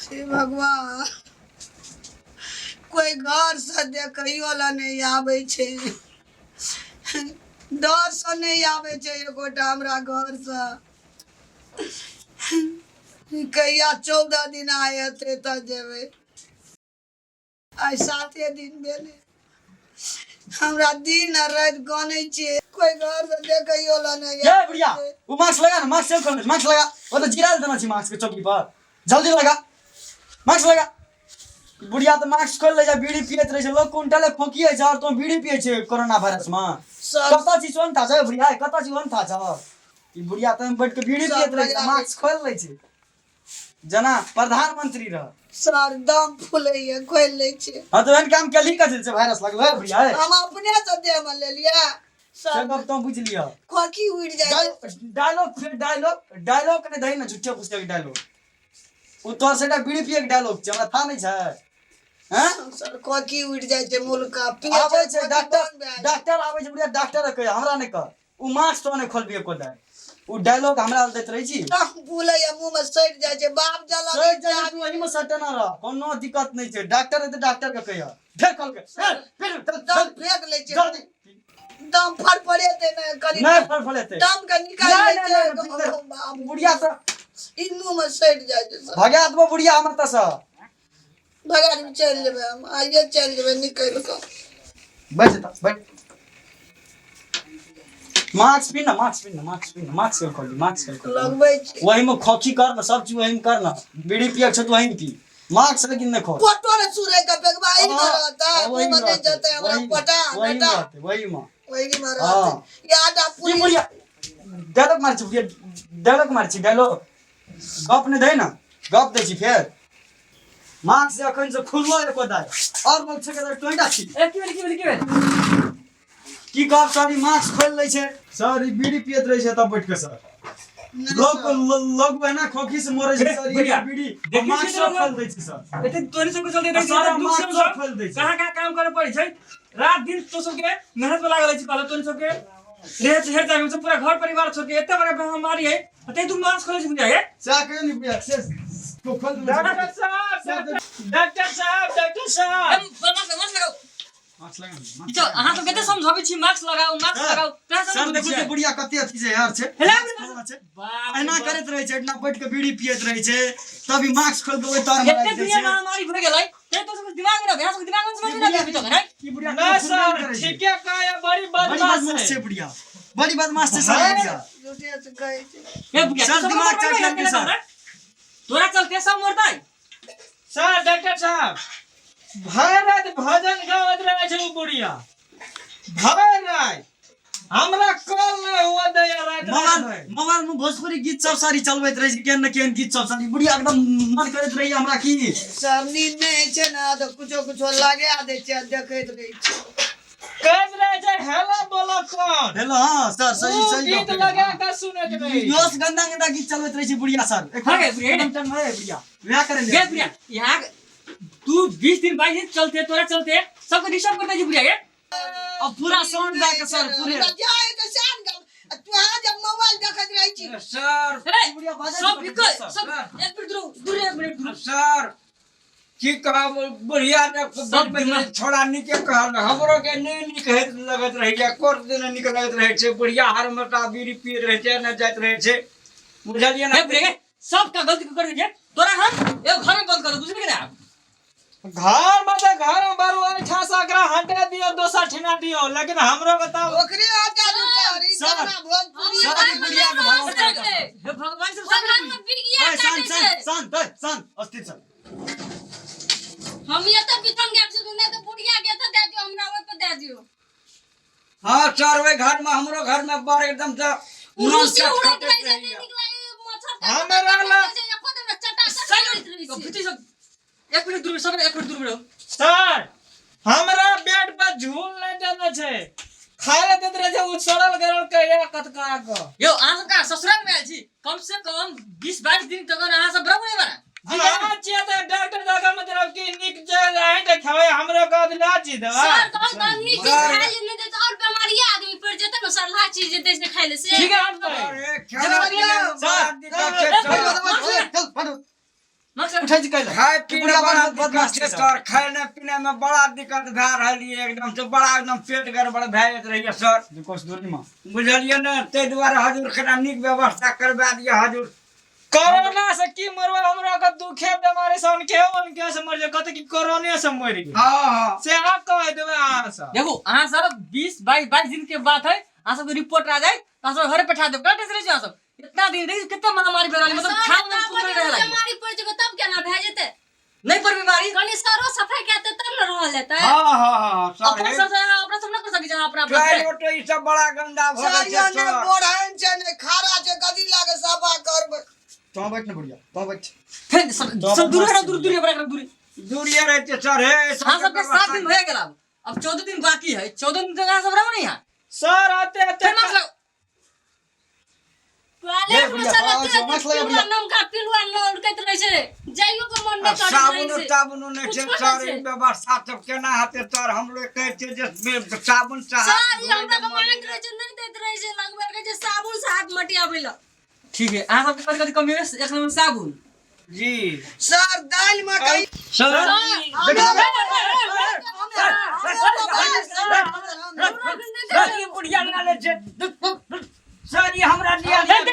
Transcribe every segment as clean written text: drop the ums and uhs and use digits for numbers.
हे भगवान कोई घर से देखै वाला नहीं आवे छे डर से नहीं आवे छे एकोटा हमरा घर से कहिया 14 दिन आए थे त जेबे आई 7 दिन भेले हमरा दिन और रात गाने छे कोई घर से देखै वाला नहीं ये बुढ़िया वो मास्क लगा ना मास्क सेव कर मास्क लगा वो तो जिरा देना चाहिए मास्क के चौकी पर जल्दी लगा मास्क लगा बुढ़िया तो मास्क खोल ले जा बीड़ी पियत रहे लोग कुंटले फोकिए छ और तो बीड़ी पिए छ कोरोना वायरस में कता चीज वन था छ बुढ़िया कता चीज वन था छ ई बुढ़िया तो बैठ के बीड़ी पियत रहे मास्क खोल ले छ जना प्रधानमंत्री रह सर दम फुलैया खोल ले छे हां तो एन काम के ली कथि से वायरस लगल है बुढ़िया हम अपने से दे में ले लिया सब अब तो बुझ लिया खोकी उड़ जाए डायलॉग फिर डायलॉग ने दई ना झूठे पुस्तक डायलॉग उ तोर सेटा बीड़ी पिए के डायलॉग छ हमरा था नहीं छ हैं सर खोकी उड़ जाए छे मुल्का आवे छे डॉक्टर आवे छे बुढ़िया डॉक्टर कहे हमरा ने कह उ मास्क तो ने खोलबिए को दे उ डायलॉग हमरा देत रही छी बोलैया मुंह में सट जाए छे बाप जला सट जाए तू एही में सट ना रह कोनो दिक्कत नहीं छे डॉक्टर है तो डॉक्टर के कहिया फेर खोल के फिर दम फेंक ले छे जल्दी दम फड़फड़े ते ना करी नहीं फड़फड़े ते दम का निकाल ले छे बुढ़िया तो इ मुंह में सट जाए छे भगात वो बुढ़िया हमर त स भगारी में चल जेबे हम आइए चल जेबे निकल के बैठ मास्क पहन खोल लगबै छे वही में खोखी कर ना सब चीज वही में कर ना बीड़ी पिए छ तो वही में पी मास्क लेकिन न खोल फोटो ने सुरे का पेगवा ई रहता मुंह में नहीं जाते हमरा पटा बेटा वही में रहता याद आ पूरी बुढ़िया डायलॉग मार छी डायलॉग गप ने दे ना गप दे छी फेर मास्क से अखन से खुललो एको दाय और लोग छके तो टोइडा छी की बेर की गप सारी मास्क खोल ले छे सर ई बीड़ी पियत रहे छे तब बैठ के सर लोग है ना खोखी से मरे छे सर ई बीड़ी मास्क खोल दे छी सर एते तोरी सब चलते रही सर मास्क खोल दे छी कहां काम करे पड़ी छै रात दिन तो सब के मेहनत में लागल छै पहले तोरी सब के रे हेर जाय से पूरा घर परिवार छोड़ के एते बड़ा महामारी है ते तू मास्क खोले छी बुझाए सा के नहीं बुझा से तो खोल दे डॉक्टर साहब मास्क लगाओ मास्क लगा इतो अहां सब केते समझाबै छी मास्क लगाओ सर देखो तो बुढ़िया कते अथी छै यार छै एना करत रहे छै एना बैठ के बीड़ी पियत रहे छै तभी मास्क खोल देबै तार मार एते दुनिया महामारी भ गेलै ते तो सब दिमाग में भैंस के दिमाग में समझ ना आबि तो है की बुढ़िया ना सर ठीक है काया बड़ी बदमाश छै बुढ़िया बड़ी बदमाश छै सर बुढ़िया झूठे से कहे छे ये बुढ़िया सर दिमाग चट लग सर तोरा चलते सब मरतै सर डॉक्टर साहब भारत भजन गावत रहे छै बुढ़िया भर हमरा कॉल न हुआ दे रात मोबाइल में भोजपुरी गीत सब सारी चलबैत रहे छै केन न केन गीत सब सारी बुढ़िया एकदम मन करैत रही हमरा की सर नींद नहीं छे ना तो कुछो लगा दे छे देखैत रही छे कह रहे छै हेलो बोलो कौन हेलो हां सर सही गीत लगा के सुनत रही योस गंदा गीत चलबैत रहे छै बुढ़िया सर एकदम टन है बुढ़िया व्या करे गे बुढ़िया यहां तू 20 दिन 22 दिन चलते तोरा चलते सबको डिस्टर्ब करता जी बुढ़िया के अब पूरा साउंड बैक सर पूरे जाए तो शान गम तू हां जब मोबाइल देखत रही छी सर बुढ़िया बाजा सब बिको सब एक मिनट दूर एक मिनट सर की कहब बुढ़िया ने सब छोड़ा निके कहल हमरो के नहीं निकहत लगत रही है कोर दिन निकल लगत रहे छै बुढ़िया हर मटा बीड़ी पी रहे छै न जात रहे छै बुझलिए ना बुढ़िया सब का गलती कर दे तोरा हम एक घर में बंद कर बुझली ना घर में तो घर में बारू अच्छा सकरा हटे दियो दोसा ठिना दियो लेकिन हमरो बताओ ओकरे आजा सर ई गाना भोजपुरी सर बुढ़िया के हे भगवान से भगवान में बिगिया काटे छै शांत अस्थिर सर हम ये तो बितम गैप से सुने तो बुढ़िया के तो दे दियो हमरा ओय पे दे दियो हां सर वे घर में हमरो घर में बार एकदम से उसी उड़त रही छै निकला मच्छर हमरा ला एको दिन चटा चटा रही छै फिटी सब एक मिनट दूर सब एक मिनट दूर रहो सर हमरा बेड पर झूल नहीं देना छै खाए देत रहे छै उ सड़ल गरल के या कतका क यो अहाँ सब का ससुराल में आयल छी कम से कम 20-22 दिन तक अहाँ सब बराबर नहीं बना हां छिया त डॉक्टर दादा मतलब कि निक जे आइ देखावे हमरो का इलाज छी दवा सर तो निक खाए ले दे तो और बीमारी आदमी पड़ जेते न सर लाची जे दे से खाए ले से ठीक है हम अरे खाना पीना सर दिक्कत छै चल मक्सद उठै छी कैला खाए पीने बड़ा बदमाश दिक्कत छै है सर, खाने पीने में बड़ा दिक्कत भए रही है, एकदम से बड़ा एकदम पेट गड़बड़ भए जाइत रही है सर, कोस दूरी में बुझलिए ने, ताहि दुआरे हजूर कना नीक व्यवस्था करबा दिया हजूर। कोरोना से की मरवा हमरा का दुखे बीमारी से उनके से मर जा कत की कोरोना से मर गई हाँ से आप कह देबे अहाँ सब देखो अहाँ सब 20-22 दिन के बात है अहाँ सब रिपोर्ट आ जाए तो सब घरे बैठा देब कटे से अहाँ सब इतना दिन देखिए कितना महामारी फैल मतलब खान में कुल रह लगी बीमारी पड़ जगह तब क्या ना भए जेते नहीं पर बीमारी कनी सरो सफाई करते तब न रहल जेते हाँ सर, अपना सब अपना सब न कर सकी जहां अपना टॉयलेट ई सब बड़ा गंदा भ गेल सारिया छै ने सर। बोढ़ाइन छै ने खारा छै गदी लागे सफा करबै तो बैठ ना बुढ़िया तो बैठ फिर सब दूर है दूर दूर बड़ा दूरी दूरिये रहते सर हे हां सबके 7 दिन भए गेल अब 14 दिन बाकी है 14 दिन तक सब रहो नहीं यहां सर आते आते फिर मतलब पहले बुढ़िया, सर आवाज से मत लगा बुढ़िया। नम का पिलुआ न उड़कत रहे छै जाइयो को मन न कर साबुन रहे छै साबुन नहीं छै कुछ सर, छै। ई व्यवस्था सब केना हेतै सर, हम लोग कहै छै जे साबुन से हाथ सर ये हमरा धोइ के मांगत रहे छै नहीं देत रहे छै लगबे के जे साबुन से हाथ मटियाबे ल ठीक है अहाँ सबके कभी कभी कमी है एक नंबर साबुन जी सर दाल में कहीं सर सर ये बुढ़िया ना ले छै सर, ये हमरा लिया ये हमरा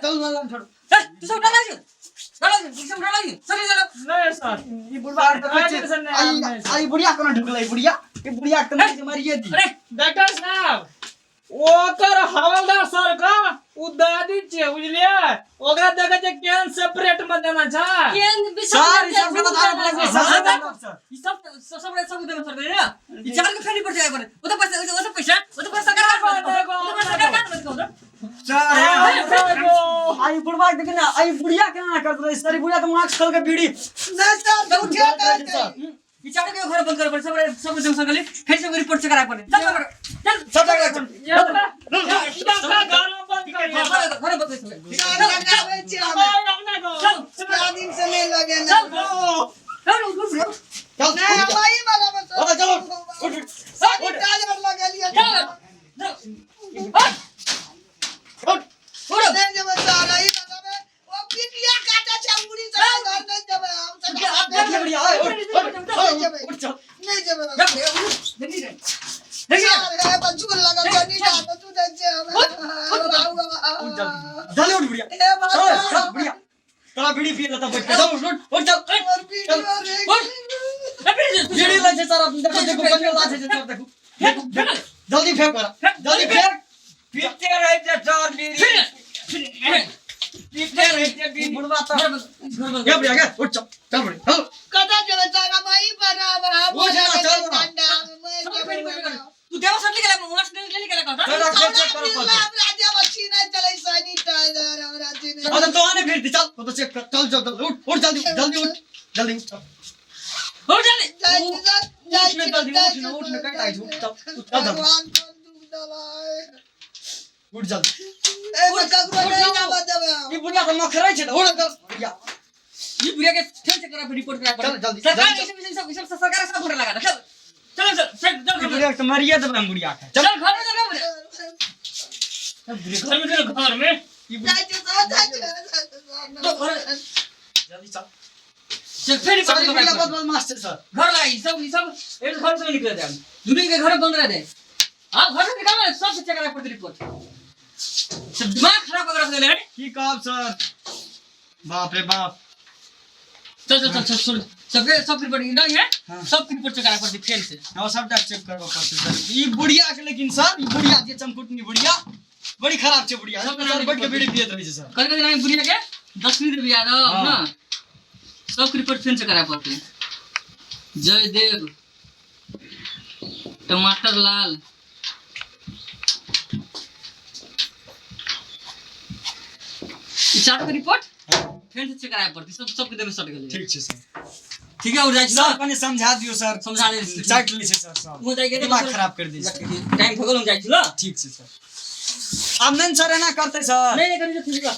चल ना छोड़ तू सब डाला जी तू सब डाला जी सर चलो नहीं सर ई बुढ़वा तो आज से नहीं आई आई बुढ़िया कोना ढुकलै बुढ़िया ई बुढ़िया तो नहीं मारिए दी अरे डॉक्टर साहब ओकर हवलदार सर का उ दादी छे बुझलिए ओकरा देखे छै केन सेपरेट में देना छै केन सर ई सब बता दे सर ये सब देना सर ना ये चार के फेरी पर जाए पर वो तो पैसा कर सर आई बुढ़वा देख ना आई बुढ़िया केना कर रही सर बुढ़िया तो मास्क खोल के बीड़ी नहीं सर उठे दे ये चार के घर बंद कर पर सब देना सर फिर से रिपोर्ट से कराए पर चल सब जगह ये का गाना बंद कर घर बंद कर लगावे छी हम चार दिन से नहीं लगे ना चल नहीं हम आई मारा चलो चलो उठ सैनिटाइजर लगा लिया नहीं जब सर आई लगावे वो पिटिया काटा छै अंगुरी से घर नहीं जब हम देख बुढ़िया उठ चल नहीं जब सर है बचून लगा जनी डाल तू देख जे जल्दी उठ बुढ़िया ए बाबा चल बुढ़िया तोरा बीड़ी पी लेता बैठ के चल उठ चल और वीडियो रे बीड़ी ले छै सर देखो देखो गंगा लाछ छै सर देखो जल्दी फेंक करा जल्दी फेंक पीते रहते सर बीड़ी पीते रहते बीड़ी बुढ़वा तो ये बुढ़िया के उठ चल बुढ़िया कदा जब तारा भाई बना वो जा, चल ना। तू देवा सर निकले मास्क नहीं निकले कहता चल चेक करो पर राजा बच्ची नहीं चले सैनिटाइजर हमरा जी अरे तो आने फिर चल वो तो चेक कर चल चल उठ जल्दी जल्दी उठ जल्दी उठ हो जल्दी उठ ना कहीं आई उठ चल भगवान को दुख दलाए उठ जल्दी ए बच्चा को नहीं ना बतावे ये बुढ़िया तो नखरे छै उठ चल बुढ़िया ये बुढ़िया के फिर से करा रिपोर्ट करा चल, जल्दी, सरकार जल्दी, सब सरकार सब फोटो लगा चल चल ये चल बुढ़िया तो मरिए देबे हम बुढ़िया के चल घर में चल घर में ये बुढ़िया जल्दी चल चल फिर सर बुढ़िया बदमाश मास्टर सर घर लगाई सब एक घर से निकले थे दुनिया के घर बंद रहे थे आप घर से निकाल सब चेक करा पड़ती रिपोर्ट सब दिमाग खराब कर रख ले की कहब सर बाप रे बाप चल सब रिपोर्ट नहीं है हाँ। सब रिपोर्ट चेक करा पड़ती फेल से और सबटा चेक करबो पड़ते सर ई बुढ़िया के लेकिन सर ई बुढ़िया जे चमकुटनी बुढ़िया बड़ी खराब छै बुढ़िया सब सर बैठ के बीड़ी पियत रही छै सर कर के नहीं बुढ़िया के 10 मिनट भी याद हाँ। ना सब रिपोर्ट फेल से करा पड़ती जयदेव टमाटर लाल चार रिपोर्ट फेल से चेक करा पड़ती सब के देमे सट गेले ठीक छै सर ठीक है और जाई सर कनी समझा दियो सर समझा दे चाट ली छै सर सब मु जाई के दिमाग खराब कर दी छै टाइम भगल हम जाई छी ल ठीक छै सर अब नहीं सर एना करते सर नहीं करी तो ठीक है